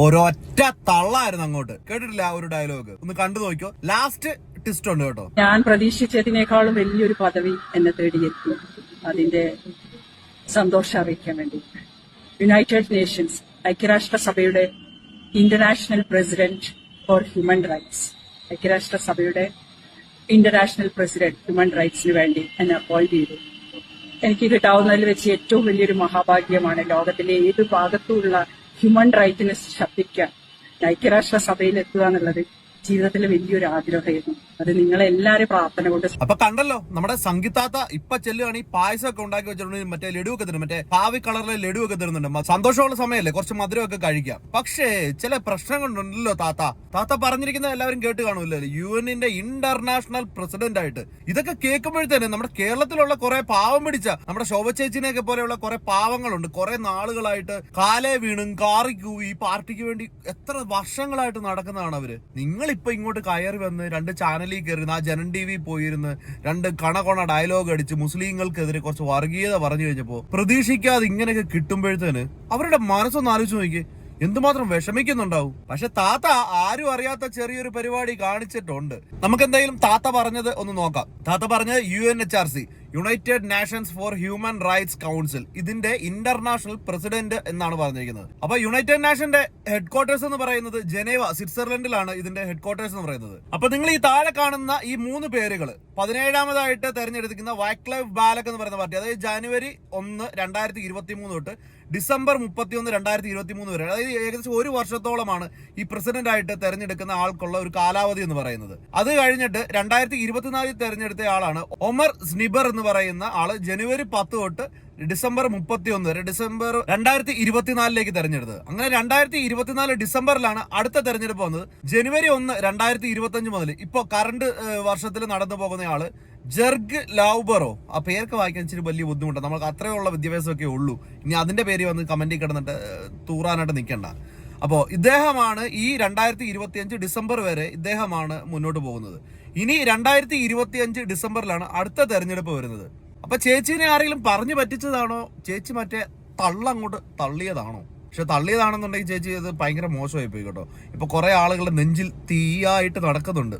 ഒരൊറ്റ തള്ളായിരുന്നു അങ്ങോട്ട്. കേട്ടിട്ടില്ല ആ ഒരു ഡയലോഗ്? ഒന്ന് കണ്ടു നോക്കിയോ. ലാസ്റ്റ് ട്വിസ്റ്റ് ഉണ്ട് കേട്ടോ. ഞാൻ പ്രതീക്ഷിച്ചതിനേക്കാളും വലിയൊരു പദവി എന്നെ തേടിയെത്തി. അതിന്റെ സന്തോഷം അറിയിക്കാൻ വേണ്ടി യുണൈറ്റഡ് നേഷൻസ്, ഐക്യരാഷ്ട്രസഭയുടെ international president for human rights, ഐക്യരാഷ്ട്രസഭയുടെ ഇന്റർനാഷണൽ പ്രസിഡന്റ് ഹ്യൂമൻ റൈറ്റ്സിന് വേണ്ടി എന്നെ അപ്പോയിന്റ് ചെയ്തു. എനിക്ക് കിട്ടാവുന്നതിൽ വെച്ച് ഏറ്റവും വലിയൊരു മഹാഭാഗ്യമാണ്. ലോകത്തിലെ ഏത് ഭാഗത്തുമുള്ള ഹ്യൂമൻ റൈറ്റിനെ ശബ്ദിക്കാൻ ഐക്യരാഷ്ട്രസഭയിൽ എത്തുക എന്നുള്ളത് ജീവിതത്തിലെ വലിയൊരു ആഗ്രഹമായിരുന്നു. അത് നിങ്ങളെല്ലാരും പ്രാർത്ഥന കൊണ്ട്. അപ്പൊ കണ്ടല്ലോ, നമ്മുടെ സംഗീതാത്ത ഇപ്പൊ ചെല്ലുകയാണ്. ഈ പായസം ഒക്കെ ഉണ്ടാക്കി വെച്ചിട്ടുണ്ട്, മറ്റേ ലഡുവൊക്കെ തരും, മറ്റേ പാവി കളറിലെ ലഡുവൊക്കെ തരുന്നുണ്ട്. സന്തോഷമുള്ള സമയമല്ലേ, കുറച്ച് മധുരമൊക്കെ കഴിക്കാം. പക്ഷേ ചില പ്രശ്നങ്ങളുണ്ടല്ലോ. താത്ത പറഞ്ഞിരിക്കുന്നത് എല്ലാവരും കേട്ട് കാണുമല്ലോ. UN-ന്റെ ഇന്റർനാഷണൽ പ്രസിഡന്റ് ആയിട്ട് ഇതൊക്കെ കേൾക്കുമ്പോഴത്തേന് നമ്മുടെ കേരളത്തിലുള്ള കുറെ പാവം പിടിച്ച നമ്മുടെ ശോഭ ചേച്ചിനെയൊക്കെ പോലെയുള്ള കുറെ പാവങ്ങളുണ്ട്. കുറെ നാളുകളായിട്ട് കാലേ വീണും കാറിക്കൂ ഈ പാർട്ടിക്ക് വേണ്ടി എത്ര വർഷങ്ങളായിട്ട് നടക്കുന്നതാണ് അവര്. നിങ്ങളിപ്പോ ഇങ്ങോട്ട് കയറി വന്ന് രണ്ട് ചാനലിൽ കയറി ആ ജനൻ TV പോയിരുന്ന് രണ്ട് കണ ഡയലോഗ് അടിച്ച് മുസ്ലിങ്ങൾക്കെതിരെ കുറച്ച് വർഗീയത പറഞ്ഞു കഴിഞ്ഞപ്പോ പ്രതീക്ഷിക്കാതെ ഇങ്ങനെയൊക്കെ കിട്ടുമ്പോഴത്തേന് അവരുടെ മനസ്സൊന്ന് ആലോചിച്ച് നോക്കി, എന്തുമാത്രം വിഷമിക്കുന്നുണ്ടാവും. പക്ഷെ താത്ത ആരും അറിയാത്ത ചെറിയൊരു പരിപാടി കാണിച്ചിട്ടുണ്ട്. നമുക്ക് എന്തായാലും താത്ത പറഞ്ഞത് ഒന്ന് നോക്കാം. താത്ത പറഞ്ഞത് UNHRC, United Nations for human rights council, ഇതിന്റെ ഇന്റർനാഷണൽ പ്രസിഡന്റ് എന്നാണ് പറഞ്ഞിരിക്കുന്നത്. അപ്പൊ യുണൈറ്റഡ് നേഷന്റെ ഹെഡ്ക്വാർട്ടേഴ്സ് എന്ന് പറയുന്നത് ജനീവ, സ്വിറ്റ്സർലൻഡിലാണ് ഇതിന്റെ ഹെഡ്ക്വാർട്ടേഴ്സ് എന്ന് പറയുന്നത്. അപ്പൊ നിങ്ങൾ ഈ താഴെ കാണുന്ന ഈ 3 പേരുകൾ 17ാമതായിട്ട് തെരഞ്ഞെടുക്കുന്ന വൈക്ലൈഫ് ബാലക് എന്ന് പറയുന്ന പാർട്ടി, അതായത് ജനുവരി 1, 2023 തൊട്ട് ഡിസംബർ 31, 2023 വരെ, അതായത് ഏകദേശം 1 വർഷത്തോളമാണ് ഈ പ്രസിഡന്റ് ആയിട്ട് തെരഞ്ഞെടുക്കുന്ന ആൾക്കുള്ള ഒരു കാലാവധി എന്ന് പറയുന്നത്. അത് കഴിഞ്ഞിട്ട് 2024 തെരഞ്ഞെടുത്ത ആളാണ് ഒമർ സ്നിബർ എന്ന് പറയുന്ന ആള്. ജനുവരി 10 തൊട്ട് ഡിസംബർ 31 വരെ, ഡിസംബർ 2024 തെരഞ്ഞെടുത്തത്. അങ്ങനെ 2024 ഡിസംബറിലാണ് അടുത്ത തെരഞ്ഞെടുപ്പ് വന്നത്. ജനുവരി 1, 2025 മുതൽ ഇപ്പൊ കറണ്ട് വർഷത്തിൽ നടന്നു പോകുന്ന ആള് ജെർഗ് ലൗബറോ. ആ പേരൊക്കെ വായിക്കാൻ ഇച്ചിരി വലിയ ബുദ്ധിമുട്ടാണ്. നമുക്ക് അത്രയുള്ള വിദ്യാഭ്യാസമൊക്കെ ഉള്ളൂ. ഇനി അതിന്റെ പേര് വന്ന് കമന്റിൽ കിടന്നിട്ട് തൂറാനായിട്ട് നിൽക്കണ്ട. അപ്പോൾ ഇദ്ദേഹമാണ് ഈ 2025 ഡിസംബർ വരെ ഇദ്ദേഹമാണ് മുന്നോട്ട് പോകുന്നത്. ഇനി 2025 ഡിസംബറിലാണ് അടുത്ത തെരഞ്ഞെടുപ്പ് വരുന്നത്. അപ്പൊ ചേച്ചീനെ ആരെങ്കിലും പറഞ്ഞു പറ്റിച്ചതാണോ? ചേച്ചി മറ്റേ അങ്ങോട്ട് തള്ളിയതാണോ? പക്ഷെ തള്ളിയതാണെന്നുണ്ടെങ്കിൽ ചേച്ചി അത് ഭയങ്കര മോശമായി പോയി കേട്ടോ. ഇപ്പൊ കുറെ ആളുകളുടെ നെഞ്ചിൽ തീയായിട്ട് നടക്കുന്നുണ്ട്.